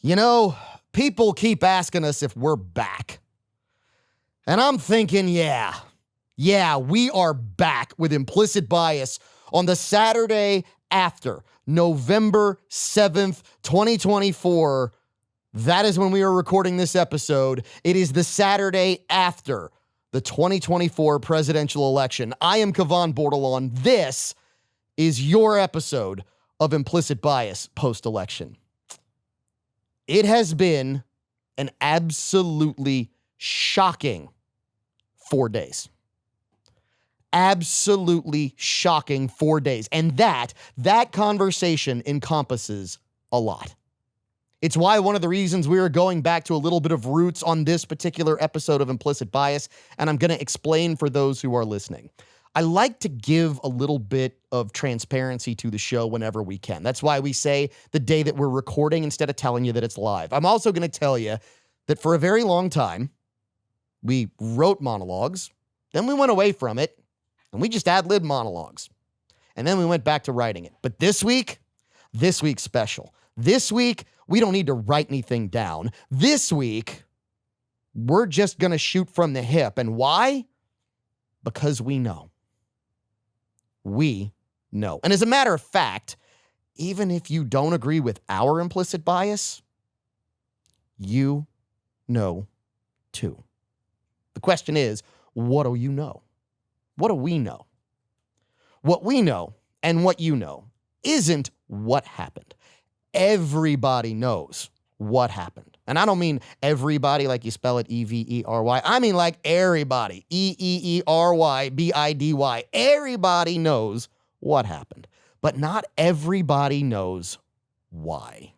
You know, people keep asking us if we're back. And I'm thinking, yeah, we are back with Implicit Bias on the Saturday after November 7th, 2024. That is when we are recording this episode. It is the Saturday after the 2024 presidential election. I am Kevon Bordelon. This is your episode of Implicit Bias post-election. It has been an absolutely shocking 4 days. Absolutely shocking 4 days. And that conversation encompasses a lot. It's why one of the reasons we are going back to a little bit of roots on this particular episode of Implicit Bias, and I'm going to explain for those who are listening. I like to give a little bit of transparency to the show whenever we can. That's why we say the day that we're recording instead of telling you that it's live. I'm also going to tell you that for a very long time, we wrote monologues, then we went away from it, and we just ad-libbed monologues. And then we went back to writing it. But this week's special. This week, we don't need to write anything down. This week, we're just going to shoot from the hip. And why? Because we know. We know. And as a matter of fact, even if you don't agree with our implicit bias, you know too. The question is, what do you know? What do we know? What we know and what you know isn't what happened. Everybody knows what happened. And I don't mean everybody like you spell it E-V-E-R-Y. I mean like everybody. E-E-E-R-Y-B-I-D-Y. Everybody knows what happened. But not everybody knows why.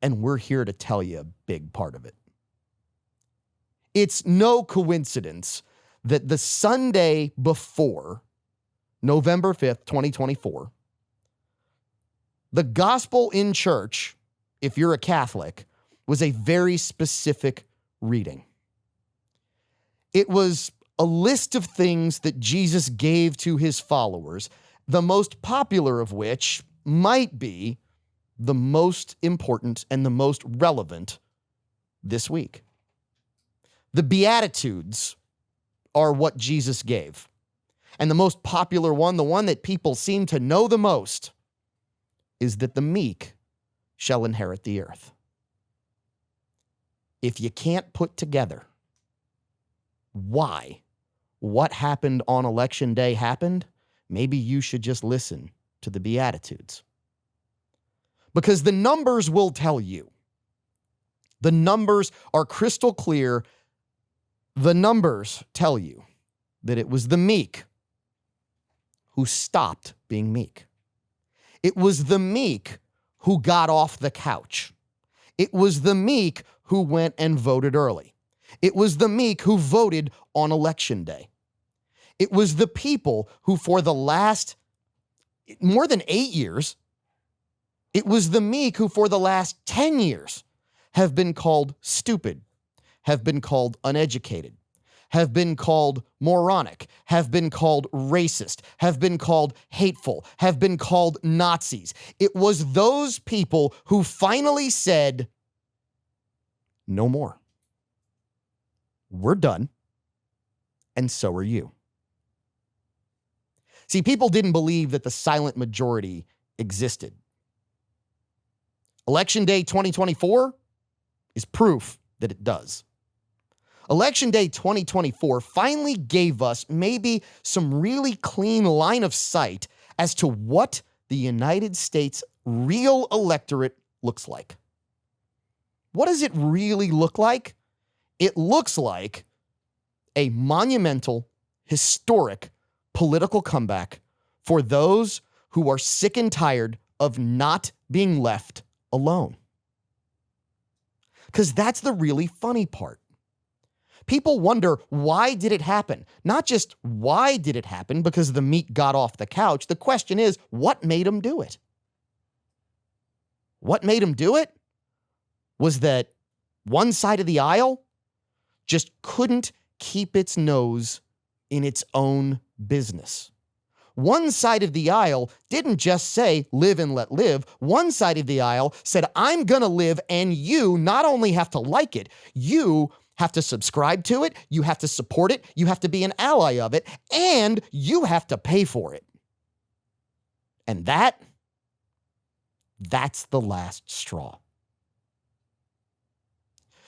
And we're here to tell you a big part of it. It's no coincidence that the Sunday before November 5th, 2024, the gospel in church, if you're a Catholic, was a very specific reading. It was a list of things that Jesus gave to his followers, the most popular of which might be the most important and the most relevant this week. The Beatitudes are what Jesus gave. And the most popular one, the one that people seem to know the most, is that the meek shall inherit the earth. If you can't put together why what happened on election day happened, maybe you should just listen to the Beatitudes. Because the numbers will tell you. The numbers are crystal clear. The numbers tell you that it was the meek who stopped being meek. It was the meek who got off the couch. It was the meek who went and voted early. It was the meek who voted on election day. It was the people who for the last more than 8 years, it was the meek who for the last 10 years have been called stupid, have been called uneducated, have been called moronic, have been called racist, have been called hateful, have been called Nazis. It was those people who finally said, no more. We're done, and so are you. See, people didn't believe that the silent majority existed. Election Day 2024 is proof that it does. Election Day 2024 finally gave us maybe some really clean line of sight as to what the United States real electorate looks like. What does it really look like? It looks like a monumental, historic political comeback for those who are sick and tired of not being left alone. Because that's the really funny part. People wonder, why did it happen? Not just why did it happen because the meek got off the couch. The question is, what made them do it? What made them do it was that one side of the aisle just couldn't keep its nose in its own business. One side of the aisle didn't just say, live and let live. One side of the aisle said, I'm going to live, and you not only have to like it, you have to subscribe to it, you have to support it, you have to be an ally of it, and you have to pay for it. And that's the last straw.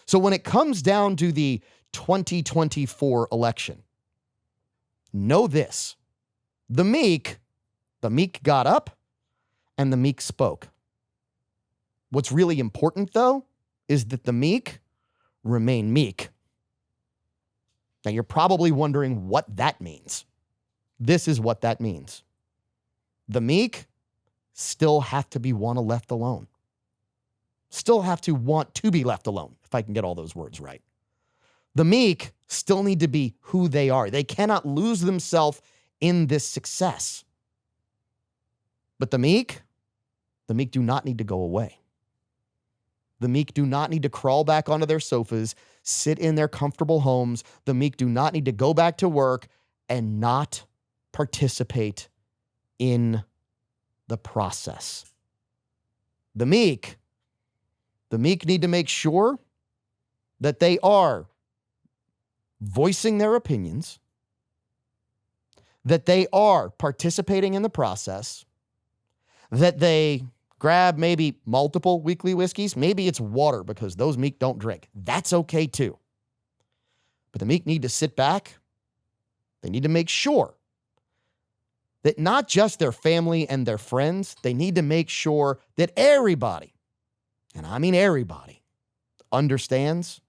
So when it comes down to the 2024 election, know this. The meek got up and the meek spoke. What's really important, though, is that the meek remain meek. Now, you're probably wondering what that means. This is what that means. The meek still have to be left alone. Still have to want to be left alone, if I can get all those words right. The meek still need to be who they are. They cannot lose themselves in this success. But the meek do not need to go away. The meek do not need to crawl back onto their sofas, sit in their comfortable homes. The meek do not need to go back to work and not participate in the process. The meek need to make sure that they are voicing their opinions, that they are participating in the process, that they grab maybe multiple weekly whiskeys. Maybe it's water because those meek don't drink. That's okay too. But the meek need to sit back. They need to make sure that not just their family and their friends, they need to make sure that everybody, and I mean everybody, understands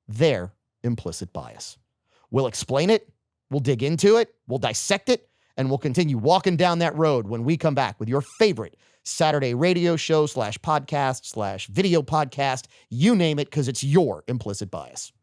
their implicit bias. We'll explain it, we'll dig into it, we'll dissect it, and we'll continue walking down that road when we come back with your favorite Saturday radio show /podcast/video podcast. You name it, because it's your implicit bias.